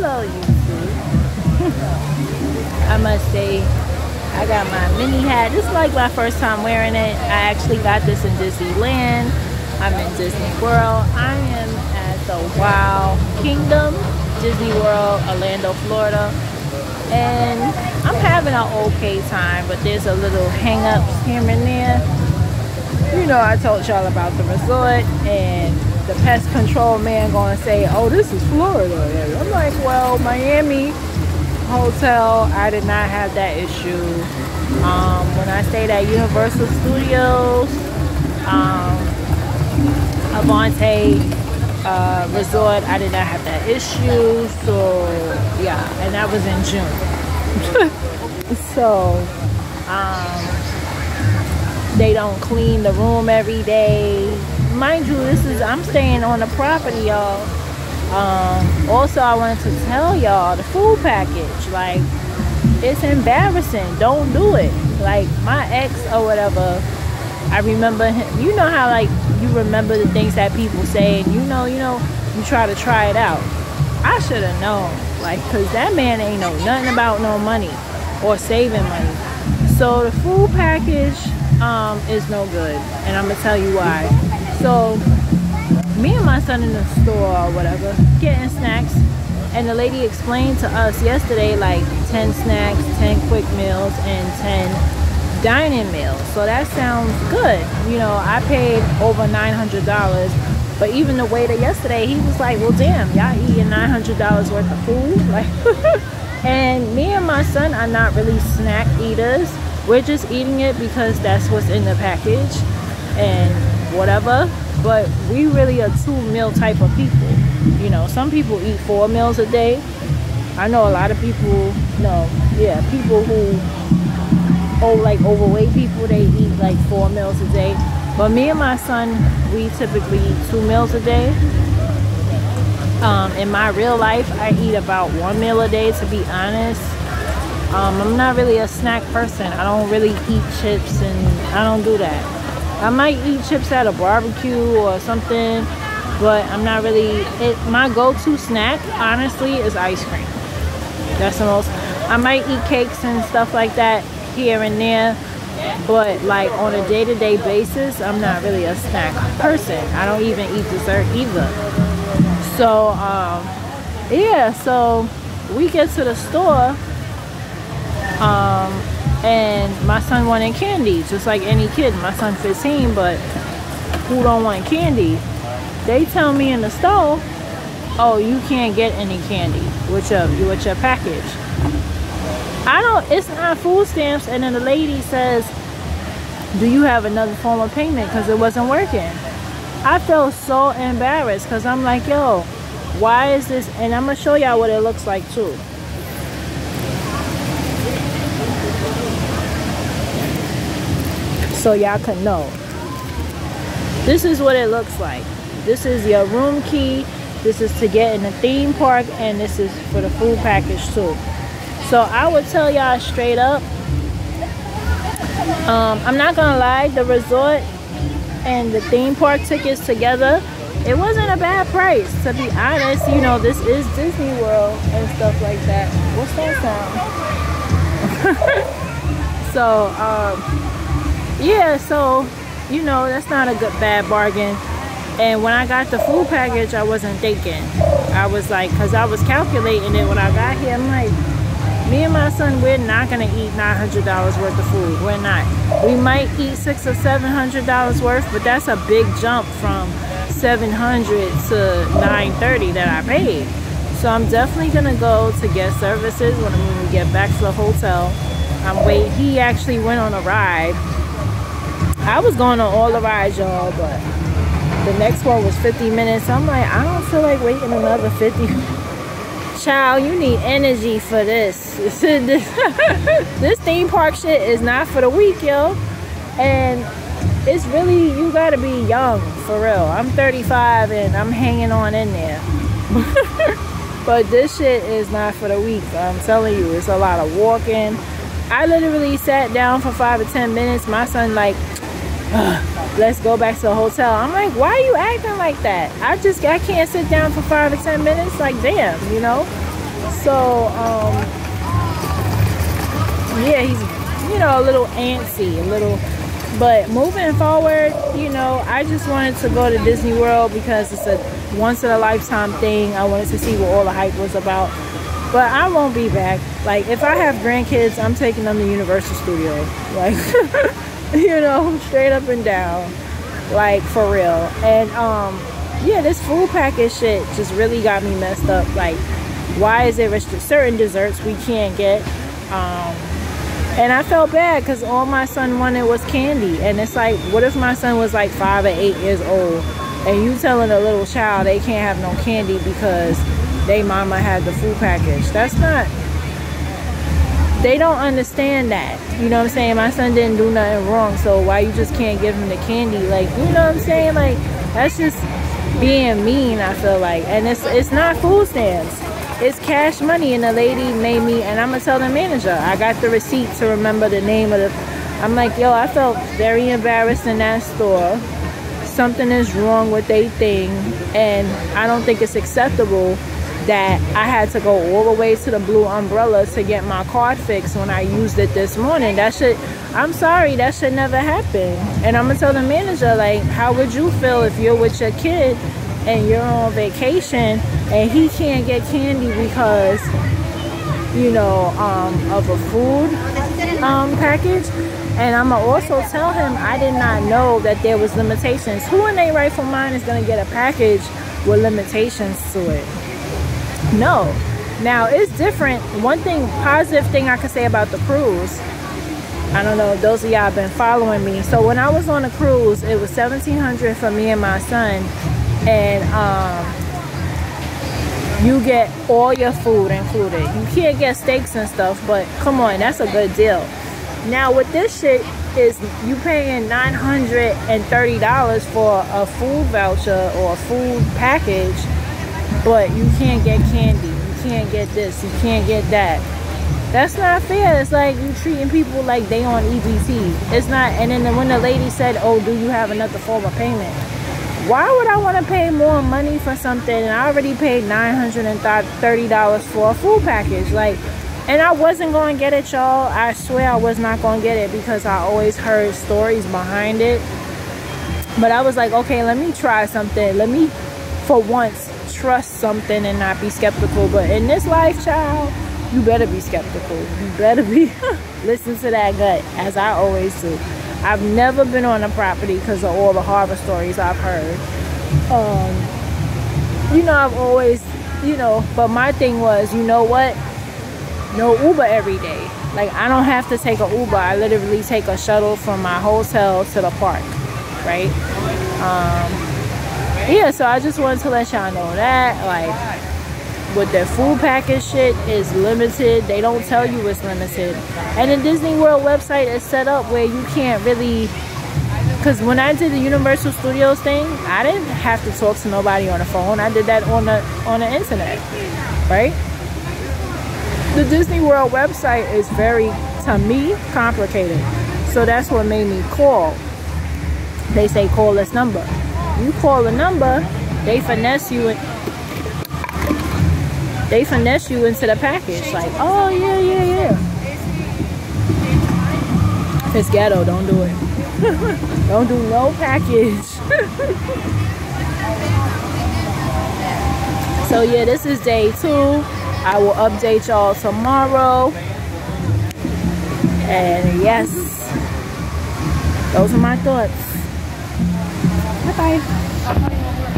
Hello, YouTube. I must say, I got my mini hat. This is like my first time wearing it. I actually got this in Disneyland. I'm in Disney World. I am at the Wow Kingdom, Disney World, Orlando, Florida. And I'm having an okay time, but there's a little hang-ups here and there. You know, I told y'all about the resort, and the pest control man gonna say, oh, this is Florida. I'm like, well, Miami hotel, I did not have that issue. When I stayed at Universal Studios, Avante Resort, I did not have that issue. So yeah, and that was in June. So they don't clean the room every day. Mind you, I'm staying on the property, y'all. Also, I wanted to tell y'all the food package, like, it's embarrassing. Don't do it. Like, my ex or whatever, I remember him. You know how, like, you remember the things that people say, and you try to try it out. I should have known, like, because that man ain't know nothing about no money or saving money. So the food package is no good, and I'm gonna tell you why. So me and my son in the store or whatever, getting snacks, and the lady explained to us yesterday, like, 10 snacks, 10 quick meals, and 10 dining meals. So that sounds good. You know, I paid over $900, but even the waiter yesterday, he was like, well, damn, y'all eating $900 worth of food? Like, and me and my son are not really snack eaters. We're just eating it because that's what's in the package and whatever. But we really are 2-meal type of people. You know, some people eat 4 meals a day. I know a lot of people, people who, like overweight people, they eat like 4 meals a day. But me and my son, we typically eat 2 meals a day. In my real life, I eat about 1 meal a day, to be honest. I'm not really a snack person. I don't really eat chips, and I don't do that. I might eat chips at a barbecue or something, but I'm not really, my go-to snack, honestly, is ice cream. That's the most. I might eat cakes and stuff like that here and there, but like on a day-to-day basis, I'm not really a snack person. I don't even eat dessert either. So, yeah, so we get to the store, and my son wanted candy, just like any kid. My son 15, but who don't want candy? They tell me in the store, oh, you can't get any candy with your package. It's not food stamps. And then the lady says, do you have another form of payment, because it wasn't working? I felt so embarrassed, because I'm like, yo, why is this? And I'm gonna show y'all what it looks like too. So y'all can know. This is what it looks like. This is your room key. This is to get in the theme park, and this is for the food package too. So I would tell y'all straight up, I'm not gonna lie, the resort and the theme park tickets together, it wasn't a bad price, to be honest. You know, this is Disney World and stuff like that. What's that sound? So yeah, so you know, that's not a bad bargain. And when I got the food package, I wasn't thinking. I was like, because I was calculating it when I got here. I'm like, me and my son, we're not gonna eat $900 worth of food. We're not. We might eat $600 or $700 worth, but that's a big jump from $700 to $930 that I paid. So I'm definitely gonna go to guest services when we get back to the hotel. I'm waiting. He actually went on a ride. I was going on all the rides, y'all, but the next one was 50 minutes. I'm like, I don't feel like waiting another 50. Child, you need energy for this. This theme park shit is not for the weak, yo. And it's really, you gotta be young, for real. I'm 35 and I'm hanging on in there. But this shit is not for the weak. I'm telling you, it's a lot of walking. I literally sat down for 5 or 10 minutes. My son like, let's go back to the hotel. I'm like, why are you acting like that? I can't sit down for 5 or 10 minutes. Like, damn, you know. So, yeah, he's, you know, a little antsy, a little. But moving forward, you know, I just wanted to go to Disney World because it's a once-in-a-lifetime thing. I wanted to see what all the hype was about. But I won't be back. Like, if I have grandkids, I'm taking them to Universal Studios. Like, you know, straight up and down. Like, for real. And, yeah, this food package shit just really got me messed up. Like, why is it restricted? Certain desserts we can't get. And I felt bad because all my son wanted was candy. And it's like, what if my son was like 5 or 8 years old and you telling a little child they can't have no candy because they mama had the food package? That's not, they don't understand that. You know what I'm saying? My son didn't do nothing wrong, so why you just can't give him the candy? Like, you know what I'm saying? Like, that's just being mean, I feel like. And it's not food stamps. It's cash money. And the lady made me, and I'm gonna tell the manager, I got the receipt to remember the name of the, I'm like, yo, I felt very embarrassed in that store. Something is wrong with their thing, and I don't think it's acceptable that I had to go all the way to the Blue Umbrella to get my card fixed when I used it this morning. That should, I'm sorry, that should never happen. And I'm gonna tell the manager, like, how would you feel if you're with your kid and you're on vacation and he can't get candy because, you know, of a food package? And I'm gonna also tell him I did not know that there was limitations. Who in their rightful mind is gonna get a package with limitations to it? No. Now, it's different. One thing, positive thing I could say about the cruise, I don't know if those of y'all have been following me. So when I was on a cruise, it was $1,700 for me and my son. And you get all your food included. You can't get steaks and stuff, but come on, that's a good deal. Now with this shit is you paying $930 for a food voucher or a food package, but you can't get candy, you can't get this, you can't get that. That's not fair. It's like you treating people like they on EBT. It's not. And then when the lady said, oh, do you have another form of payment? Why would I want to pay more money for something? And I already paid $930 for a food package. Like, and I wasn't going to get it, y'all. I swear I was not going to get it because I always heard stories behind it. But I was like, okay, let me try something. Let me, for once, trust something and not be skeptical. But in this life, child, you better be skeptical. You better be, listen to that gut, as I always do. I've never been on a property because of all the horror stories I've heard. You know, I've always, you know, but my thing was, you know what? No Uber every day. Like, I don't have to take an Uber. I literally take a shuttle from my hotel to the park, right? Yeah, so I just wanted to let y'all know that, like, with their food package shit is limited. They don't tell you it's limited. And the Disney World website is set up where you can't really, because when I did the Universal Studios thing, I didn't have to talk to nobody on the phone. I did that on the internet, right? The Disney World website is very, to me, complicated. So that's what made me call. They say call this number. You call the number, they finesse you into the package. Like, oh yeah. It's ghetto, don't do it. Don't do no package. So yeah, this is day 2. I will update y'all tomorrow. And yes, those are my thoughts. Bye bye.